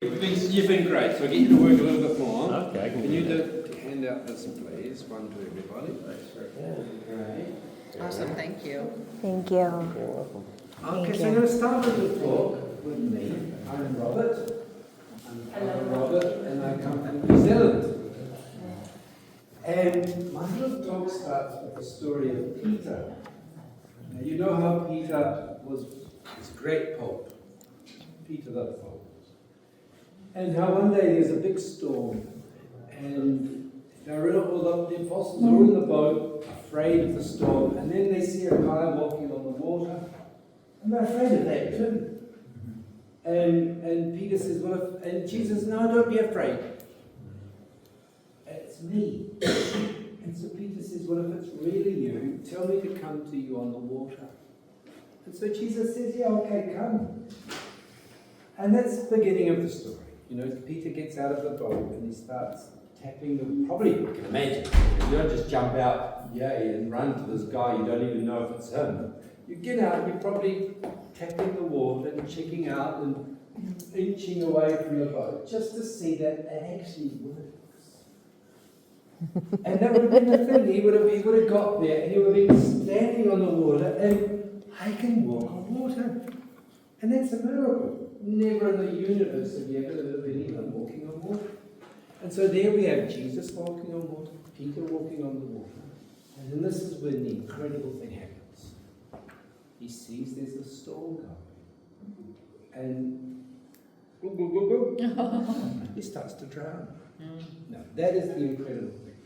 You've been great, so I'll get you to work a little bit more. Okay. Can you hand out this, please? One to everybody. Great. Awesome, thank you. Thank you. You're welcome. Okay, so I'm going to start with the talk with me. I'm Robert. I'm Robert, and I come from New Zealand. And my little talk starts with the story of Peter. Now, you know how Peter was this great pope, Peter the Pope. And how one day there's a big storm, and all the apostles are in the boat, afraid of the storm, and then they see a guy walking on the water, and they're afraid of that too. And Peter says, and Jesus says, no, don't be afraid. It's me. And so Peter says, well, if it's really you, tell me to come to you on the water. And so Jesus says, yeah, okay, come. And that's the beginning of the story. You know, Peter gets out of the boat and he starts tapping probably you can imagine, you don't just jump out, yay, and run to this guy, you don't even know if it's him. You get out and you're probably tapping the water and checking out and inching away from the boat just to see that it actually works. And that would have been the thing, he would have got there and he would have been standing on the water and I can walk on water. And that's a miracle. Never in the universe have you ever heard of anyone walking on water. And so there we have Jesus walking on water, Peter walking on the water. And then this is when the incredible thing happens. He sees there's a storm going. And he starts to drown. Now, that is the incredible thing.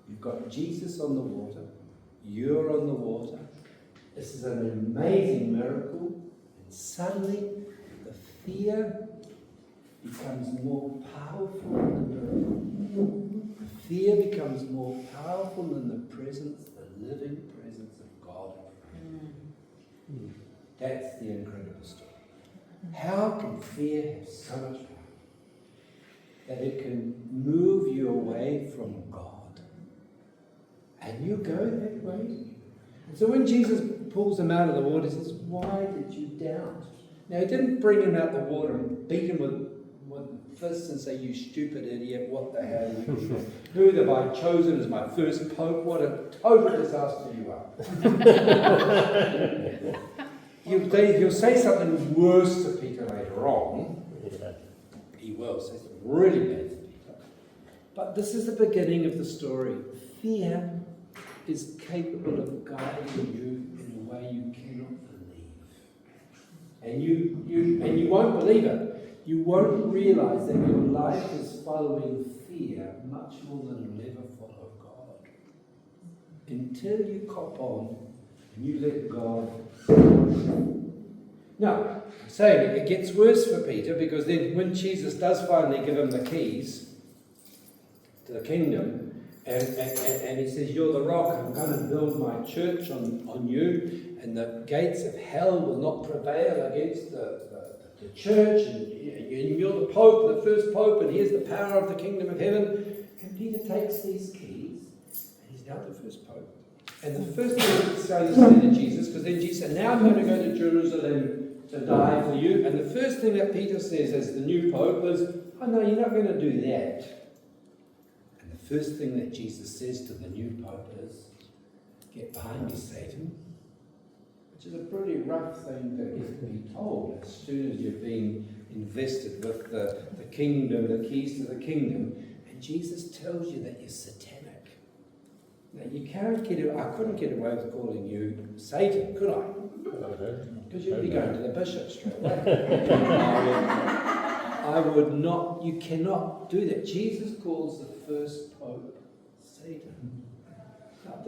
You've got Jesus on the water. You're on the water. This is an amazing miracle. And suddenly, the fear becomes more powerful than the miracle. The fear becomes more powerful than the presence, the living presence of God. That's the incredible story. How can fear have so much power? That it can move you away from God. And you go that way. And so when Jesus pulls him out of the water, he says, why did you doubt? Now, he didn't bring him out the water and beat him with fists and say, you stupid idiot, what the hell? Who have I chosen as my first pope? What a total disaster you are. He'll say something worse to Peter later on. He will say something really bad to Peter. But this is the beginning of the story. Fear is capable of guiding you in a way you cannot believe. And you won't believe it. You won't realize that your life is following fear much more than it'll ever follow God. Until you cop on and you let God. Now, I'm saying it gets worse for Peter because then when Jesus does finally give him the keys to the kingdom, and he says, you're the rock, I'm going to build my church on you, and the gates of hell will not prevail against the church, and you're the pope, the first pope, and here's the power of the kingdom of heaven. And Peter takes these keys, and he's now the first pope. And the first thing he's going to say to Jesus, because then Jesus said, now I'm going to go to Jerusalem to die for you. And the first thing that Peter says as the new pope is, oh no, you're not going to do that. First thing that Jesus says to the new pope is, get behind me, Satan. Which is a pretty rough thing to be told as soon as you've been invested with the kingdom, the keys to the kingdom. And Jesus tells you that you're satanic. Now you can't I couldn't get away with calling you Satan, could I? Because you'd be going to the bishop straight away. I would not, you cannot do that. Jesus calls the first pope Satan. Now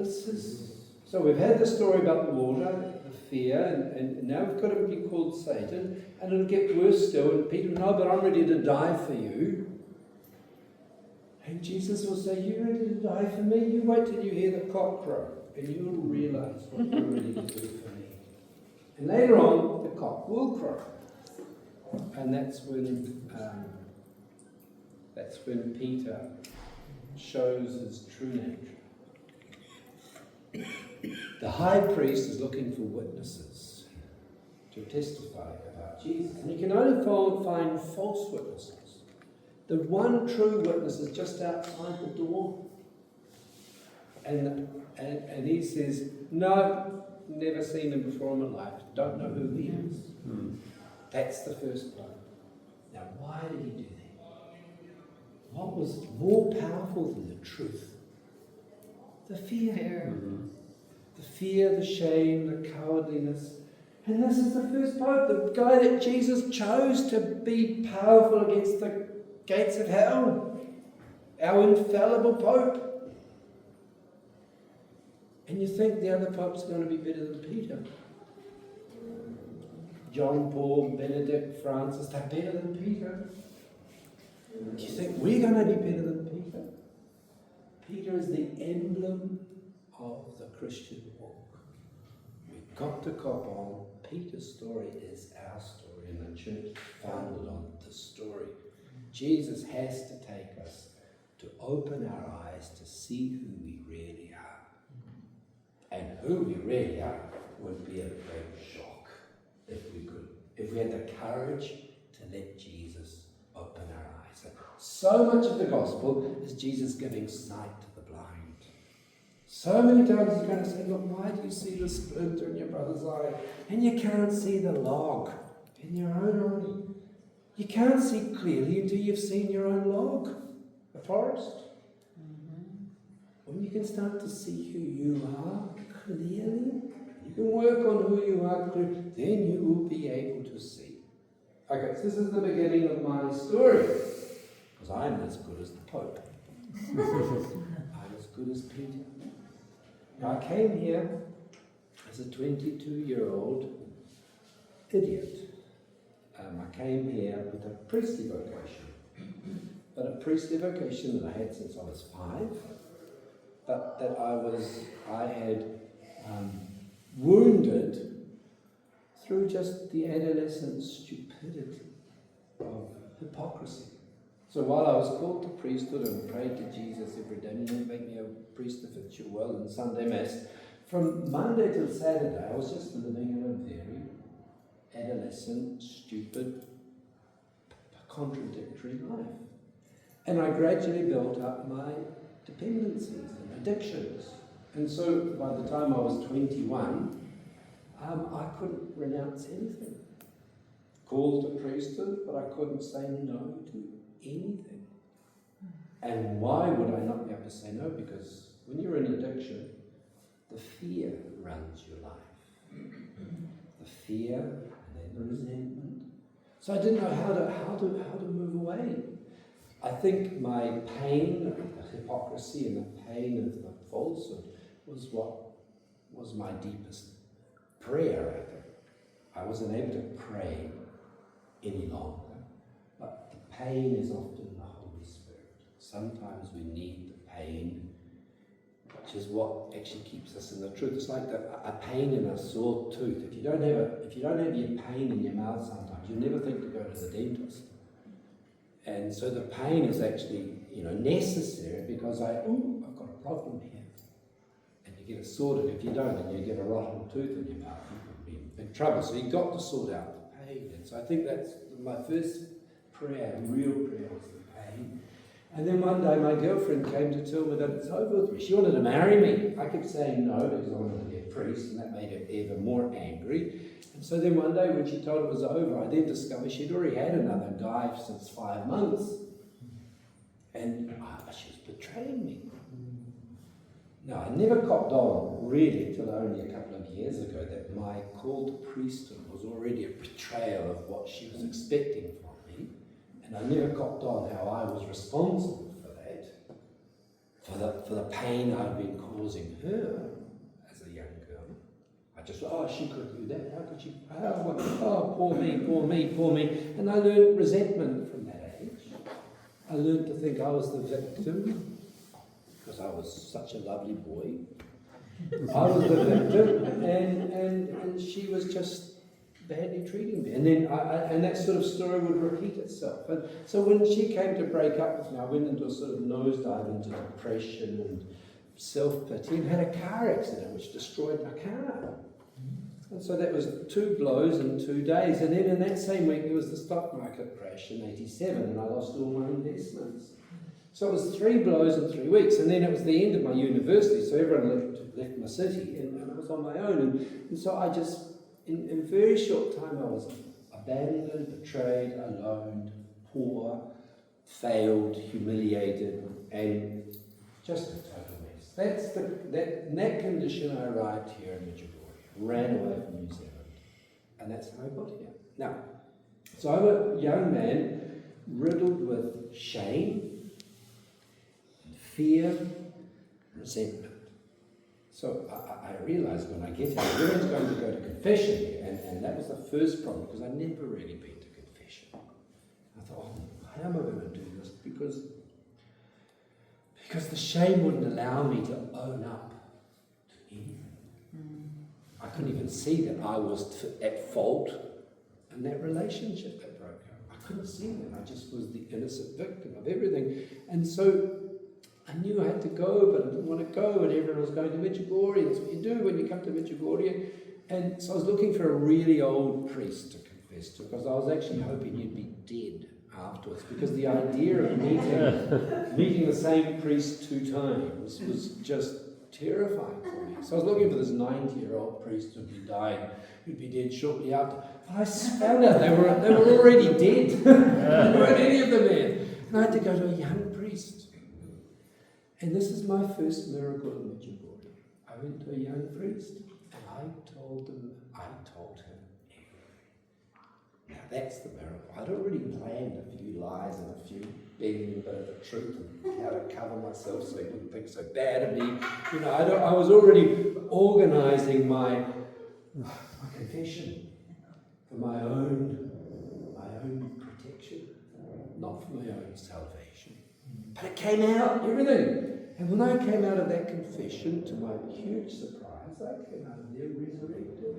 so we've had the story about the water, the fear, and now we've got to be called Satan, and it'll get worse still, and Peter, no, but I'm ready to die for you. And Jesus will say, you ready to die for me? You wait till you hear the cock crow, and you'll realize what you're ready to do for me. And later on, the cock will crow. And that's when Peter shows his true nature. The high priest is looking for witnesses to testify about Jesus. And you can only find false witnesses. The one true witness is just outside the door. And he says, no, never seen him before in my life. Don't know who he is. That's the first blow. Now, why did he do that? What was more powerful than the truth? The fear. The fear, the shame, the cowardliness. And this is the first pope, the guy that Jesus chose to be powerful against the gates of hell. Our infallible pope. And you think the other popes are going to be better than Peter? John, Paul, Benedict, Francis, they're better than Peter. Do you think we're going to be better than Peter? Peter is the emblem of the Christian walk. We've got to cop on. Peter's story is our story, and the church founded on this story. Jesus has to take us to open our eyes to see who we really are. And who we really are would be a great shock if we could. If we had the courage to let Jesus open our eyes. So much of the gospel is Jesus giving sight to the blind. So many times he's going to say, look, why do you see the splinter in your brother's eye and you can't see the log in your own eye? You can't see clearly until you've seen your own log, the forest. When you can start to see who you are clearly, you can work on who you are clearly, then you will be able to see. Okay, so this is the beginning of my story. Because I'm as good as the Pope. I'm as good as Peter. Now I came here as a 22-year-old idiot. I came here with a priestly vocation. But a priestly vocation that I had since I was 5. But that I had wounded through just the adolescent stupidity of hypocrisy. So while I was called to priesthood and prayed to Jesus every day, and you make me a priest if it's your will, and Sunday Mass, from Monday till Saturday, I was just living in a very adolescent, stupid, contradictory life. And I gradually built up my dependencies and addictions. And so by the time I was 21, I couldn't renounce anything. Called to priesthood, but I couldn't say no to anything. And why would I not be able to say no? Because when you're in addiction, the fear runs your life. The fear, and then the resentment. So I didn't know how to move away. I think my pain, the hypocrisy and the pain of the falsehood was what was my deepest prayer, I think. I wasn't able to pray any longer. But the pain is often the Holy Spirit. Sometimes we need the pain, which is what actually keeps us in the truth. It's like a pain in a sore tooth. If you don't have your pain in your mouth sometimes, you never think to go to the dentist. And so the pain is actually, necessary because I've got a problem here. And you get it sorted. If you don't, and you get a rotten tooth in your mouth, you could be in big trouble. So you've got to sort out the pain. And so I think that's my first prayer, real prayer, was the pain. And then one day my girlfriend came to tell me that it's over with me. She wanted to marry me. I kept saying no because I wanted to be a priest, and that made her even more angry. And so then one day when she told it was over, I then discovered she'd already had another guy since 5 months. And she was betraying me. Now, I never copped on, really, until only a couple of years ago, that my call to priesthood was already a betrayal of what she was expecting from me. And I never copped on how I was responsible for that, for the pain I'd been causing her as a young girl. I just thought, she could do that. How could she? Poor me. And I learned resentment from that age. I learned to think I was the victim because I was such a lovely boy. I was the victim, and she was just badly treating me. And then and that sort of story would repeat itself. And so when she came to break up with me, I went into a sort of nosedive into depression and self-pity and had a car accident which destroyed my car. And so that was 2 blows in 2 days. And then in that same week, there was the stock market crash in 87, and I lost all my investments. So it was 3 blows in 3 weeks. And then it was the end of my university, so everyone left my city, and I was on my own. And so I just, in a very short time, I was abandoned, betrayed, alone, poor, failed, humiliated, and just a total mess. In that condition, I arrived here in Medjugorje. Ran away from New Zealand, and that's how I got here. Now, so I'm a young man riddled with shame, and fear, and resentment. So I realised when I get here, everyone's going to go to confession here, and that was the first problem, because I'd never really been to confession. I thought, how am I going to do this? Because the shame wouldn't allow me to own up to anything. I couldn't even see that I was at fault in that relationship that broke up. I couldn't see that. I just was the innocent victim of everything. And so I knew I had to go, but I didn't want to go, and everyone was going to Medjugorje. That's what you do when you come to Medjugorje. And so I was looking for a really old priest to confess to, because I was actually hoping you'd be dead afterwards, because the idea of meeting the same priest 2 times was just terrifying for me. So I was looking for this 90-year-old priest who'd be dead shortly after. But I found out they were already dead. There weren't any of them there. And I had to go to a young priest. And this is my first miracle in Medjugorje. I went to a young priest, and I told him everything. Now that's the miracle. I'd already planned a few lies and a few begging a bit of the truth and how to cover myself so he wouldn't think so bad of me. You know, I was already organising my confession for my own protection, not for my own salvation. But it came out, everything. And when I came out of that confession, to my huge surprise, I came out of there resurrected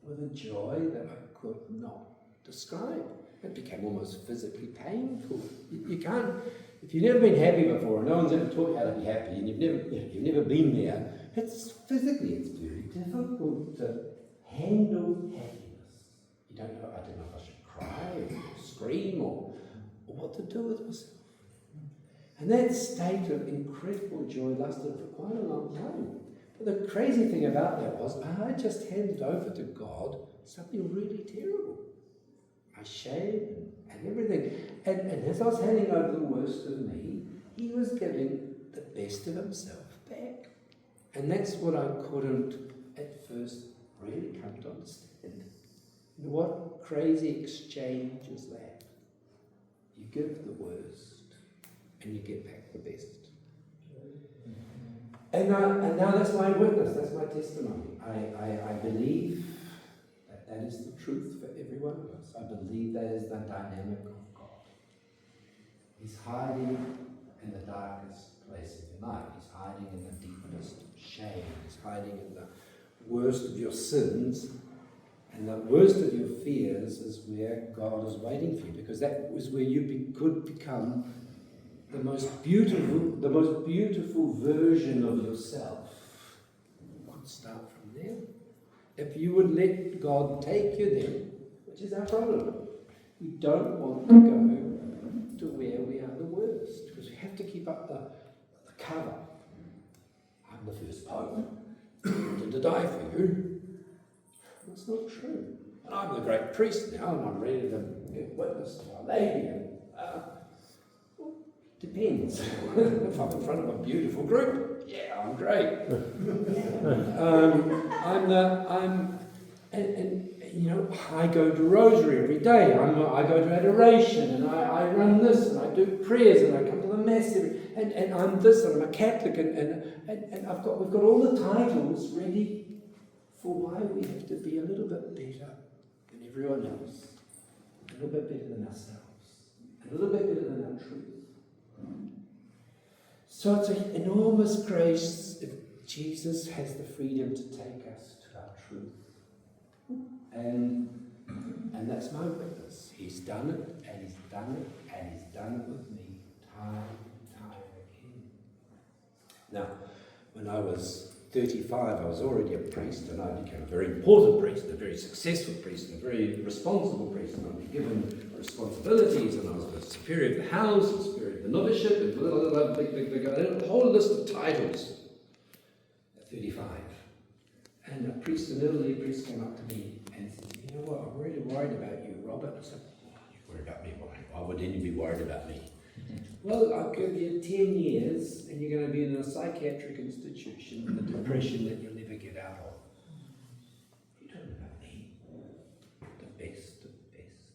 with a joy that I could not describe. It became almost physically painful. You can't, if you've never been happy before, and no one's ever taught you how to be happy, and you've never been there, it's very difficult to handle happiness. You don't know, I don't know if I should cry or scream or what to do with myself. And that state of incredible joy lasted for quite a long time. But the crazy thing about that was I just handed over to God something really terrible. My shame and everything. And as I was handing over the worst of me, he was giving the best of himself back. And that's what I couldn't at first really come to understand. What crazy exchange is that? You give the worst and you get back the best. And now that's my witness, that's my testimony. I believe that is the truth for every one of us. I believe that is the dynamic of God. He's hiding in the darkest place of your life. He's hiding in the deepest shame. He's hiding in the worst of your sins. And the worst of your fears is where God is waiting for you, because that is where you could become the most beautiful version of yourself. You could start from there. If you would let God take you there, which is our problem. We don't want to go to where we are the worst, because we have to keep up the cover. I'm the first pope to die for you. That's not true. And I'm the great priest now, and I'm ready to give witness to Our Lady. And, depends. If I'm in front of a beautiful group, yeah, I'm great. I go to Rosary every day. I go to adoration, and I run this, and I do prayers, and I come to the Mass and I'm this, and I'm a Catholic, and we've got all the titles ready for why we have to be a little bit better than everyone else, a little bit better than ourselves, a little bit better than our truth. So it's an enormous grace if Jesus has the freedom to take us to our truth. And that's my witness. He's done it, and he's done it, and he's done it with me time and time again. Now, when I was 35, I was already a priest, and I became a very important priest, a very successful priest, a very responsible priest, and I'd be given responsibilities, and I was the superior of the house, the superior of the novitiate, and a whole list of titles at 35. And a priest, an elderly priest, came up to me and said, you know what, I'm really worried about you, Robert. I said, oh, you're worried about me? Why would anyone be worried about me? Well, I'll give you 10 years and you're going to be in a psychiatric institution with a depression that you'll never get out of. You don't know about me. The best of the best.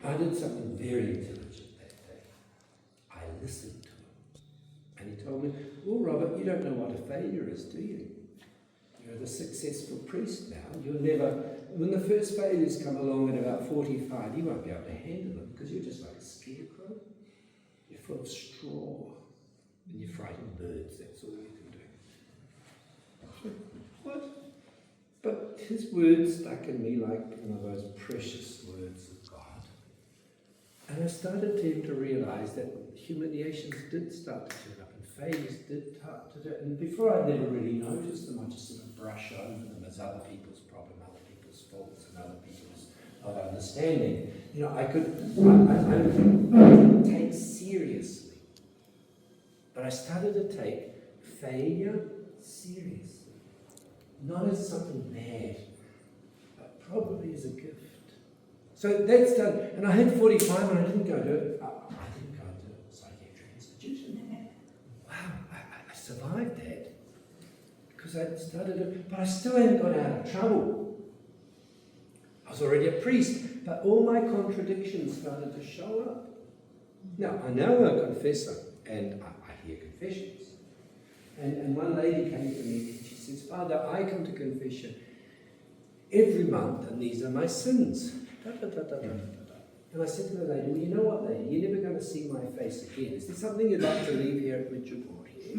I did something very intelligent that day. I listened to him. And he told me, well, Robert, you don't know what a failure is, do you? You're the successful priest now. You'll never, when the first failures come along at about 45, you won't be able to handle them because you're just like a scarecrow. You're full of straw and you frighten birds. That's all you can do. What? But his words stuck in me like one of those precious words of God. And I started to realize that humiliations did start to turn up and failures did start to turn up. And before I'd never really noticed them, I just sort of brush over them as other people's problem, other people's faults, and other people's not understanding. You know, I didn't take seriously. But I started to take failure seriously. Not as something bad, but probably as a gift. So that's done. And I hit 45 and I didn't go to a psychiatric institution. Wow, I survived that. Because I started to, but I still hadn't got out of trouble. I was already a priest, but all my contradictions started to show up. Now, I know I'm a confessor, and I hear confessions. And one lady came to me and she says, Father, I come to confession every month, and these are my sins. And I said to the lady, well, you know what, lady, you're never going to see my face again. Is there something you'd like to leave here at Medjugorje?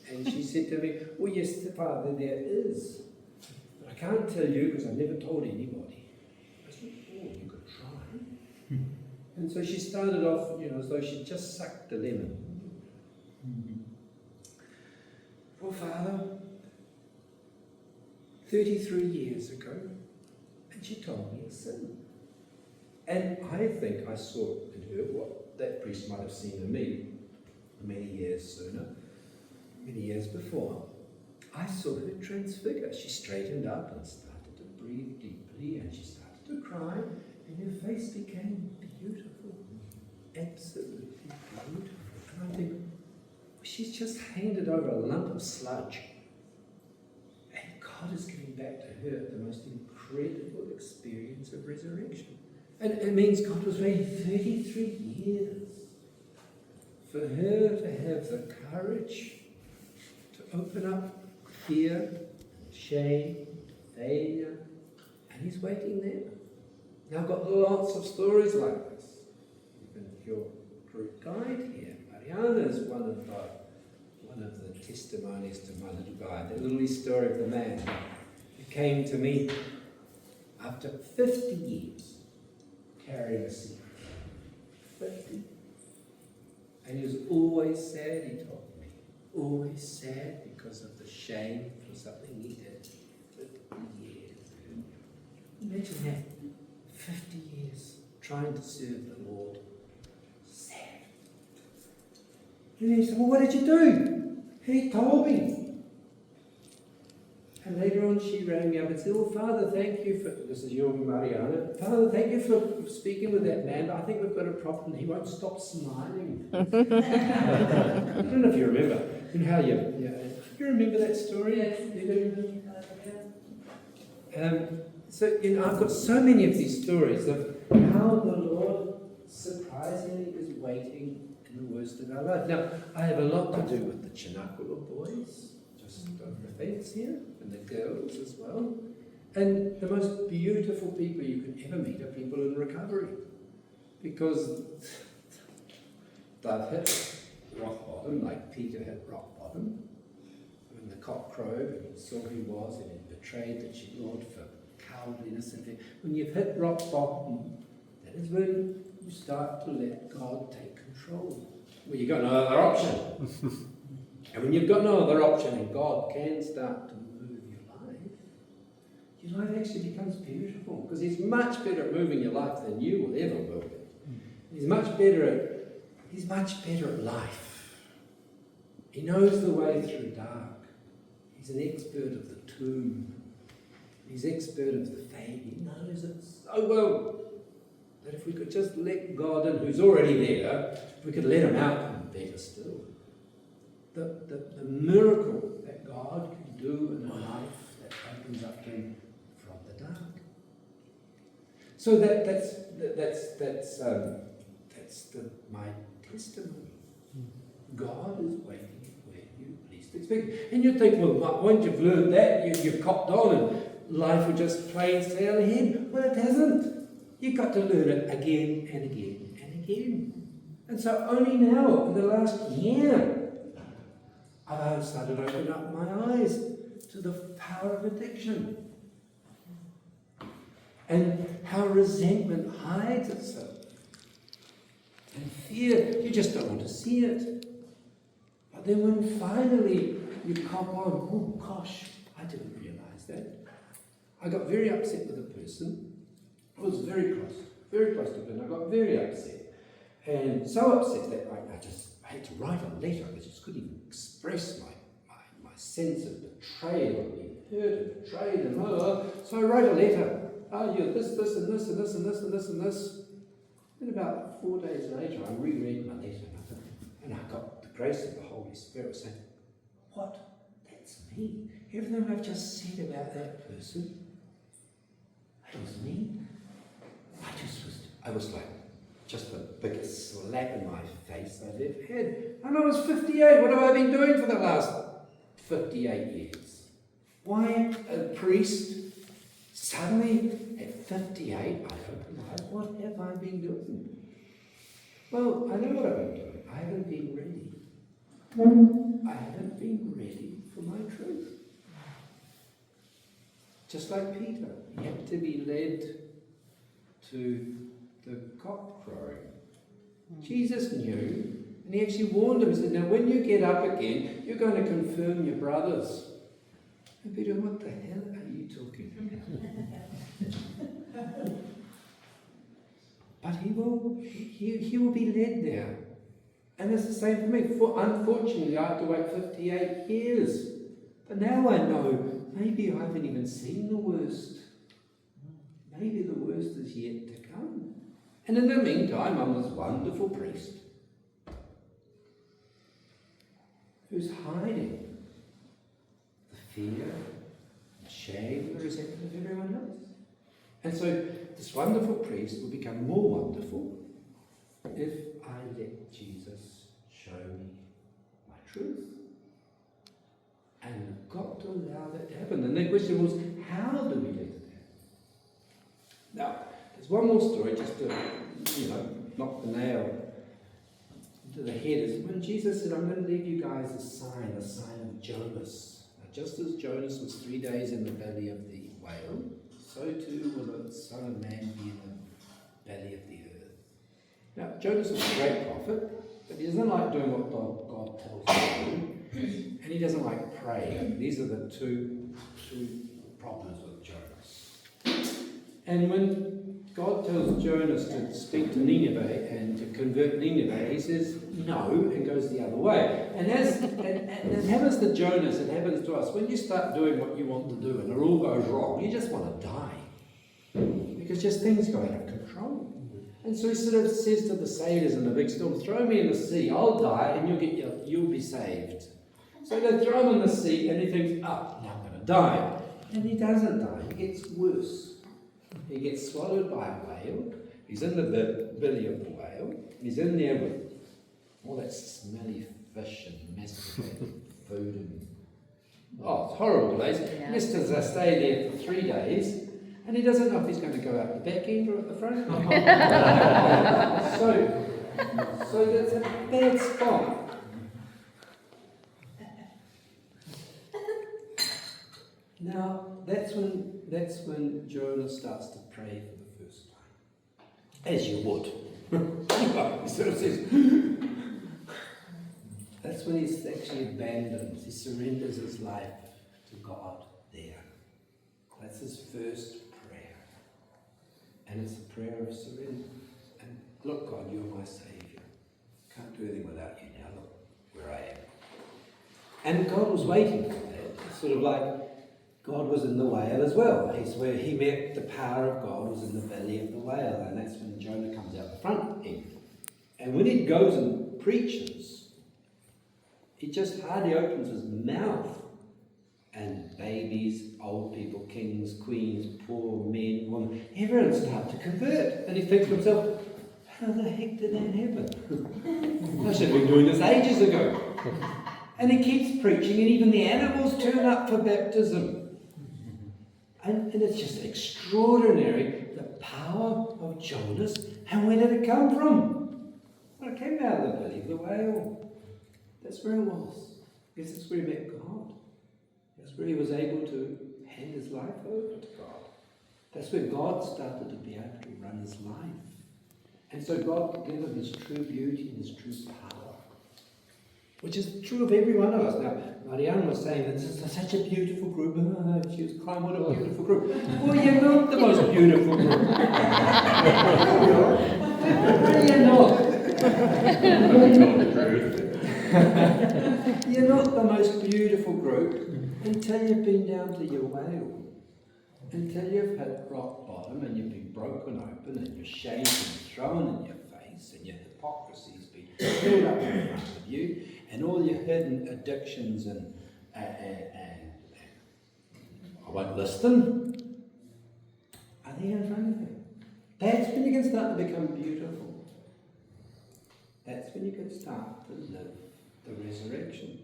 And she said to me, well, yes, Father, there is. But I can't tell you because I've never told anybody. I said, oh, you could try. And so she started off, as though she'd just sucked the lemon. Well, Father, 33 years ago, and she told me a sin. And I think I saw in her what that priest might have seen in me many years sooner, many years before. I saw her transfigure. She straightened up and started to breathe deeply, and she started to cry, and her face became beautiful, absolutely beautiful. And I think, she's just handed over a lump of sludge, and God is giving back to her the most incredible experience of resurrection. And it means God was waiting 33 years for her to have the courage to open up fear, shame, failure, and He's waiting there. Now I've got lots of stories like this. Even your group guide here, Marian, is one of the testimonies to my little guide. The little story of the man who came to me after 50 years carrying a secret. 50. And he was always sad, he told me. Always sad because of the shame for something he did. 50 years. Imagine that. 50 years trying to serve the Lord. Sad. And he said, well, what did you do? He told me. And later on she rang me up and said, oh, Father, thank you for, this is your Mariana, Father, thank you for speaking with that man, but I think we've got a problem. He won't stop smiling. I don't know if you remember. And how you remember that story? Yes. So, I've got so many of these stories of how the Lord surprisingly is waiting in the worst of our life. Now, I have a lot to do with the Chinakula boys, just over the fence here, and the girls as well. And the most beautiful people you can ever meet are people in recovery. Because they've hit rock bottom, like Peter hit rock bottom. When the cock crowed and he saw who he was and he betrayed the Lord for cowardliness. And when you've hit rock bottom, that is when you start to let God take control. Well, you've got no other option. And when you've got no other option and God can start to move your life actually becomes beautiful, because He's much better at moving your life than you will ever move it. He's much better at life. He knows the way through dark. He's an expert of the tomb. He's expert of the fade. He knows it so well that if we could just let God in, who's already there, if we could let Him out, and better still. The miracle that God can do in a life that opens up to Him from the dark. So that's my testimony. God is waiting where you least expect. And you think, well, once you've learned that, you've copped on and life will just plain sail ahead. Well, it hasn't. You've got to learn it again and again and again. And so only now, in the last year, I've started to open up my eyes to the power of addiction and how resentment hides itself. And fear, you just don't want to see it. But then when finally you cop on, oh gosh, I didn't realise that. I got very upset with a person. I was very close to them. I got very upset. And so upset that I had to write a letter. I just couldn't even express my sense of betrayal and being hurt and betrayed and so I wrote a letter. You're this, and this, and this, and this, and this, and this. And about 4 days later, I reread my letter and I got the grace of the Holy Spirit saying, what? That's me. Everything I've just said about that person, that was me. I was like, just the biggest slap in my face I've ever had. And I was 58. What have I been doing for the last 58 years? Why a priest? Suddenly, at 58, I open my eyes. What have I been doing? Well, I know what I've been doing. I haven't been ready. I haven't been ready for my truth. Just like Peter, he had to be led to the cock crowing. Jesus knew, and he actually warned him. He said, now when you get up again, you're going to confirm your brothers. And Peter, what the hell are you talking about? But he will be led there. And it's the same for me. Unfortunately, I have to wait 58 years. But now I know, maybe I haven't even seen the worst. Maybe the worst is yet to come. And in the meantime, I'm this wonderful priest who's hiding the fear, the shame, the resentment of everyone else. And so this wonderful priest will become more wonderful if I let Jesus show me my truth. And I've got to allow that to happen. And the question was, how do we let it happen? Now, there's one more story just to, knock the nail into the head. Is when Jesus said, I'm going to leave you guys a sign of Jonas. Now, just as Jonas was 3 days in the belly of the whale, so too will the Son of Man be in the belly of the earth. Now, Jonas was a great prophet, but he doesn't like doing what God tells him to do, and he doesn't like praying. These are the two problems with Jonas. And when God tells Jonas to speak to Nineveh and to convert Nineveh, he says no and goes the other way. And it happens to Jonas, it happens to us. When you start doing what you want to do and it all goes wrong, you just want to die. Because just things go out of control. And so he sort of says to the sailors in the big storm, throw me in the sea, I'll die and you'll be saved. So they throw him in the sea and he thinks, now I'm going to die. And he doesn't die, he gets worse. He gets swallowed by a whale. He's in the belly of the whale. He's in there with all that smelly fish and masticated food. And, it's a horrible place. Yeah. Just as I stay there for 3 days, and he doesn't know if he's going to go out the back end or at the front. So that's a bad spot. Now, that's when Jonah starts to pray for the first time. As you would. He sort of says, That's when he actually abandons, he surrenders his life to God there. That's his first prayer. And it's a prayer of surrender. And look, God, you're my Saviour. Can't do anything without you now. Look where I am. And God was waiting for that. It's sort of like God was in the whale as well. It's where he met the power of God was in the belly of the whale. And that's when Jonah comes out the front end. And when he goes and preaches, he just hardly opens his mouth. And babies, old people, kings, queens, poor men, women, everyone starts to convert. And he thinks to himself, how the heck did that happen? I should have been doing this ages ago. And he keeps preaching, and even the animals turn up for baptism. And it's just extraordinary, the power of Jonas. And where did it come from? Well, it came out of the belly of the whale. That's where it was. I guess that's where he met God. That's where he was able to hand his life over to God. That's where God started to be able to run his life. And so God gave him his true beauty and his true power, which is true of every one of us. Now, Marian was saying that this is such a beautiful group. Oh, she was crying, what a beautiful group. Well, you're not the most beautiful group. You're not. You're not the most beautiful group until you've been down to your whale. Until you've hit rock bottom and you've been broken open and your shame has been thrown in your face and your hypocrisy has been filled up in front of you and all your hidden addictions and I won't list them, are there in front of you. That's when you can start to become beautiful. That's when you can start to live the resurrection.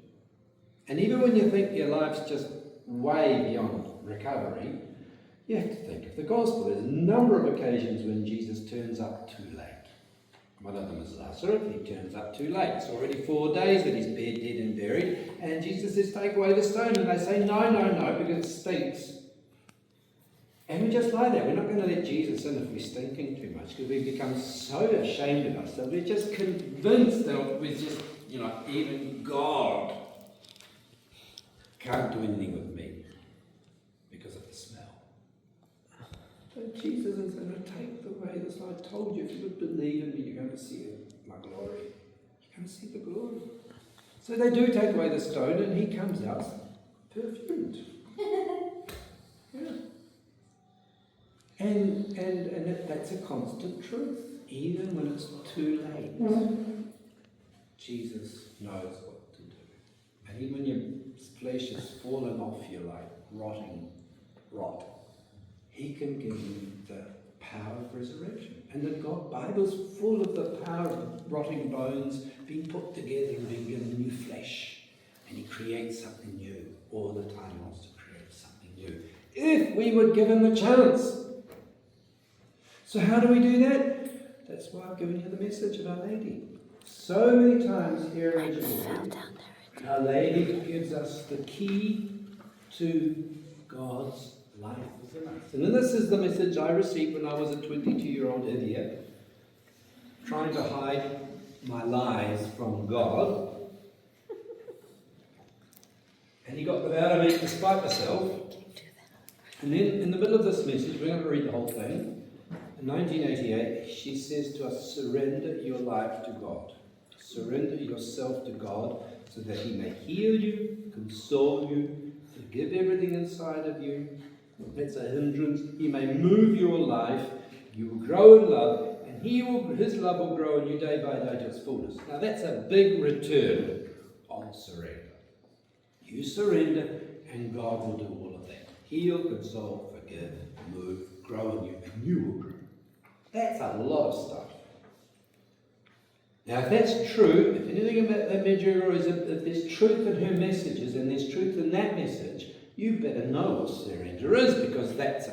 And even when you think your life's just way beyond recovery, you have to think of the gospel. There's a number of occasions when Jesus turns up too late. One of them is Lazarus. He turns up too late. It's already 4 days that he's dead and buried. And Jesus says, take away the stone. And they say, no, because it stinks. And we just lie there. We're not going to let Jesus in if we're stinking too much, because we become so ashamed of ourselves. We're just convinced that we're just, even God can't do anything with me because of the smell. But Jesus is going to take away this. I told you, if you would believe in me, you're going to see my glory. You're going to see the glory. So they do take away the stone, and he comes out perfumed. Yeah. And that's a constant truth, even when it's too late. Jesus knows what to do. And even when your flesh has fallen off you like rotting rot, he can give you the power of resurrection. And the Bible's full of the power of rotting bones being put together and being given new flesh. And he creates something new. All the time he wants to create something new. If we would give him the chance. So how do we do that? That's why I've given you the message of Our Lady. So many times here in Medjugorje, Our Lady gives us the key to God's life within us. And then this is the message I received when I was a 22-year-old idiot, trying to hide my lies from God. And he got them out of me despite myself. And then in the middle of this message, we're going to read the whole thing. In 1988, she says to us, surrender your life to God. Surrender yourself to God so that he may heal you, console you, forgive everything inside of you. That's a hindrance. He may move your life. You will grow in love, and his love will grow in you day by day to its fullness. Now that's a big return on surrender. You surrender, and God will do all of that. Heal, console, forgive, move, grow in you, and you will grow. That's a lot of stuff. Now, if that's true, if anything about that Medjugorje is if there's truth in her messages and there's truth in that message, you better know what surrender is, because that's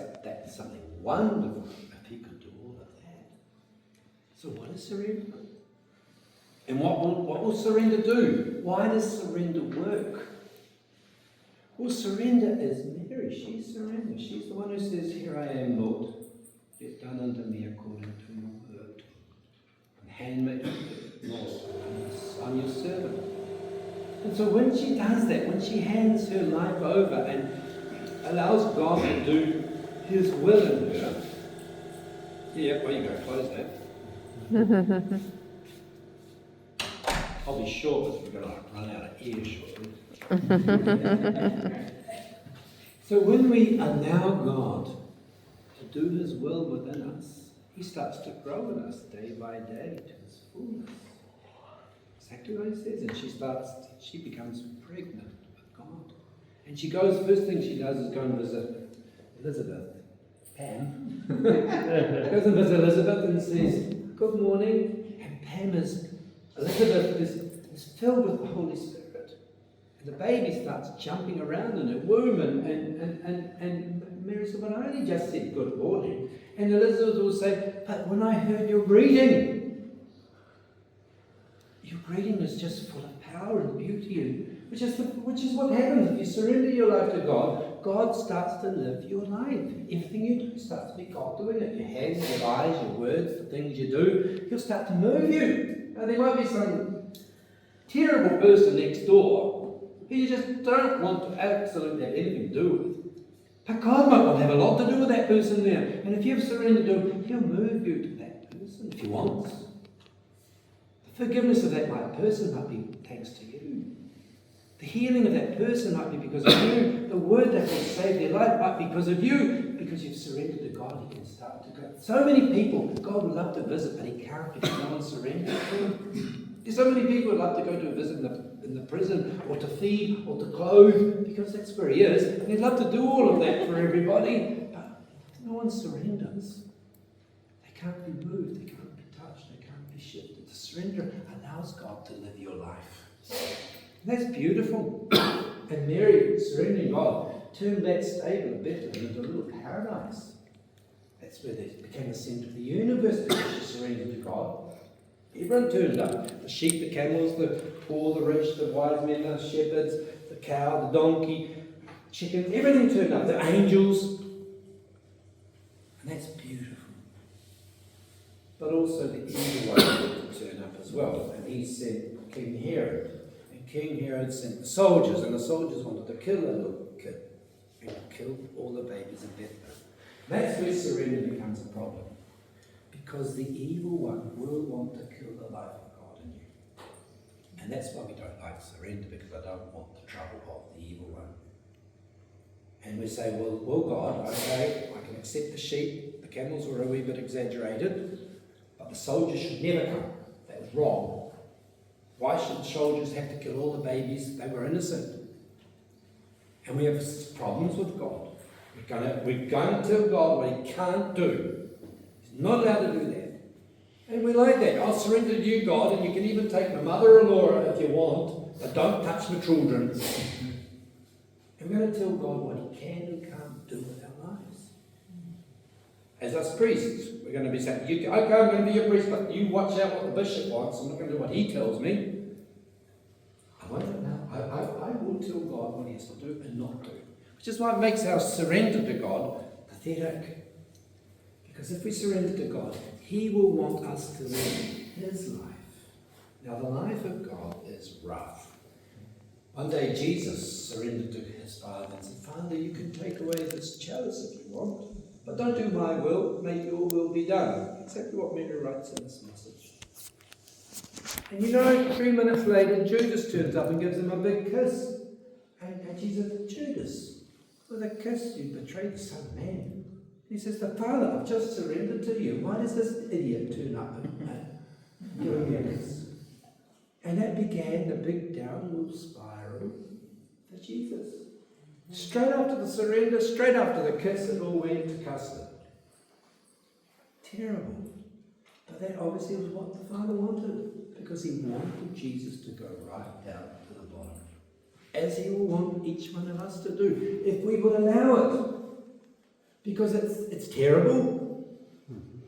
something wonderful if he could do all of that. So what is surrender? And what will surrender do? Why does surrender work? Well, surrender is Mary. She's surrender. She's the one who says, here I am, Lord. Be it done unto me according to your word. And hand me, Lord, I'm your servant. And so when she does that, when she hands her life over and allows God to do His will in her, yeah, well, you go close that. I'll be short because we're going to run out of air shortly. So when we allow God to do His will within us, He starts to grow in us day by day to His fullness. Exactly what He says. And she becomes pregnant with God. And she goes, first thing she does is go and visit Elizabeth. Pam. Goes and visits Elizabeth and says, good morning. And Elizabeth is filled with the Holy Spirit. And the baby starts jumping around in her womb, and Mary said, well, I only just said good morning. And Elizabeth will say, but when I heard your greeting is just full of power and beauty, and which is what happens if you surrender your life to God. God starts to live your life. Everything you do starts to be God doing it. Your hands, your eyes, your words, the things you do, He'll start to move you. Now, there might be some terrible person next door who you just don't want to absolutely have anything to do with. But God might want to have a lot to do with that person there. And if you've surrendered to Him, He'll move you to that person if He wants. The forgiveness of that person might be thanks to you. The healing of that person might be because of you. The word that will save their life might be because of you. Because you've surrendered to God, He can start to go. So many people God would love to visit, but He can't because no one surrendered to Him. There's so many people who would love to go to a visit in the prison, or to feed, or to clothe, because that's where He is. And He'd love to do all of that for everybody. But if no one surrenders, they can't be moved, they can't be touched, they can't be shifted. The surrender allows God to live your life. And that's beautiful. And Mary, surrendering God, turned that stable of Bethlehem into a little paradise. That's where they became the centre of the universe because she surrendered to God. Everyone turned up. The sheep, the camels, the poor, the rich, the wise men, the shepherds, the cow, the donkey, chickens, everything turned up. The angels. And that's beautiful. But also the evil one had to turn up as well. And he sent King Herod. And King Herod sent the soldiers. And the soldiers wanted to kill the little kid. And killed all the babies in Bethlehem. That's where surrender becomes a problem. Because the evil one will want to kill the life of God in you. And that's why we don't like surrender, because I don't want the trouble of the evil one. And we say, well God, okay, I can accept the sheep, the camels were a wee bit exaggerated, but the soldiers should never come. That was wrong. Why should the soldiers have to kill all the babies? They were innocent. And we have problems with God. We're going to tell God what He can't do. Not allowed to do that. And we like that. I'll surrender to you, God, and you can even take my mother-in-law if you want, but don't touch my children. And we're going to tell God what He can and can't do with our lives. As us priests, we're going to be saying, okay, I'm going to be your priest, but you watch out what the bishop wants. I'm not going to do what he tells me. I won't know. I will tell God what He has to do and not do. Which is why it makes our surrender to God pathetic. Because if we surrender to God, He will want us to live His life. Now, the life of God is rough. One day, Jesus surrendered to His Father and said, Father, you can take away this chalice if you want, but don't do my will, may your will be done. Exactly what Mary writes in this message. And 3 minutes later, Judas turns up and gives him a big kiss. And Jesus said, Judas, with a kiss you betrayed the Son of Man. He says, the Father, I've just surrendered to you. Why does this idiot turn up and give me a kiss? And that began the big downward spiral for Jesus. Straight after the surrender, straight after the kiss, it all went to custard. Terrible. But that obviously was what the Father wanted, because He wanted Jesus to go right down to the bottom. As He will want each one of us to do, if we would allow it. Because it's terrible,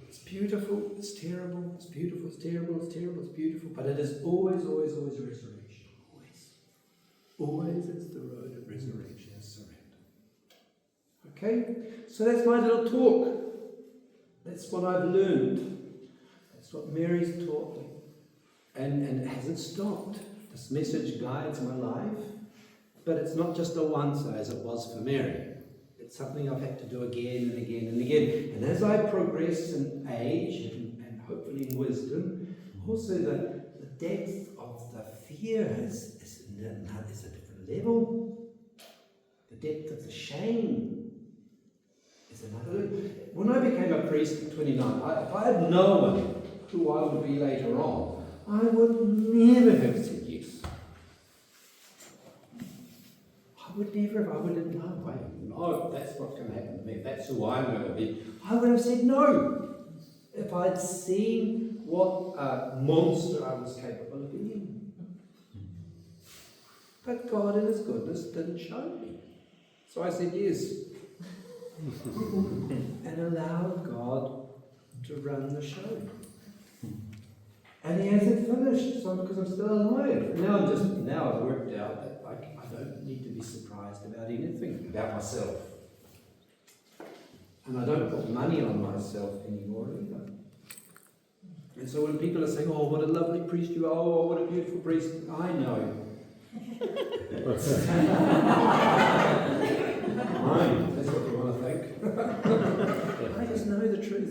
it's beautiful, it's terrible, it's beautiful, it's terrible, it's terrible, it's beautiful, but it is always, always, always resurrection. Always. Always it's the road of resurrection and surrender. Okay? So that's my little talk. That's what I've learned. That's what Mary's taught me. And it hasn't stopped. This message guides my life, but it's not just a once as it was for Mary. It's something I've had to do again and again and again. And as I progress in age and hopefully in wisdom, also the depth of the fear is a different level. The depth of the shame is another level. When I became a priest at 29, if I had known who I would be later on, I would never have said yes. I would have, no, that's what's going to happen to me. That's who I'm going to be. I would have said no if I'd seen what a monster I was capable of being. But God in His goodness didn't show me. So I said yes. And allowed God to run the show. And He hasn't finished, so because I'm still alive. Now I've worked out that I don't need to be surprised about anything, about myself. And I don't put money on myself anymore either. And so when people are saying, oh, what a lovely priest you are, oh, what a beautiful priest, I know. That's what you want to think. I just know the truth.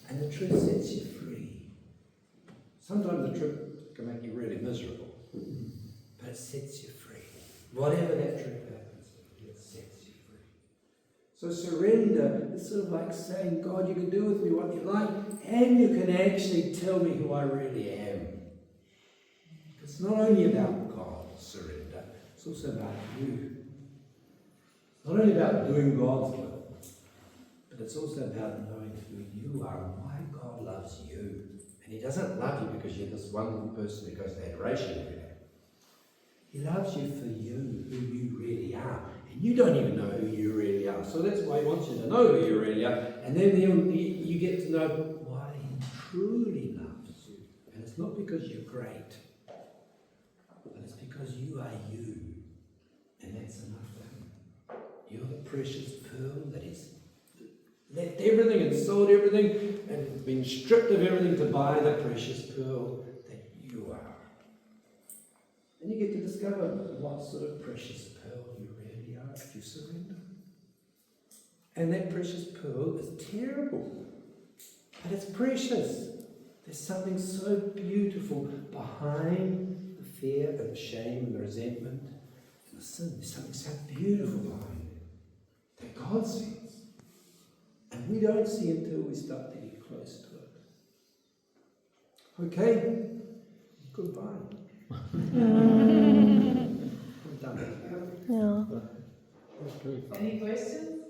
And the truth sets you free. Sometimes the truth can make you really miserable, but it sets you free. Whatever that truth happens, it sets you free. So surrender is sort of like saying, God, you can do with me what you like, and you can actually tell me who I really am. It's not only about God, surrender, it's also about you. It's not only about doing God's will, but it's also about knowing who you are and why God loves you. And He doesn't love you because you're this wonderful person who goes to adoration every day. He loves you for you, who you really are. And you don't even know who you really are. So that's why He wants you to know who you really are. And then you get to know why He truly loves you. And it's not because you're great, but it's because you are you. And that's enough for Him. You're the precious pearl that He's left everything and sold everything and been stripped of everything to buy the precious pearl that you are. And you get to discover what sort of precious pearl you really are if you surrender. And that precious pearl is terrible, but it's precious. There's something so beautiful behind the fear and the shame and the resentment and the sin. There's something so beautiful behind it that God sees. And we don't see until we start to get close to it. Okay? Goodbye. I'm done. Yeah. Any questions?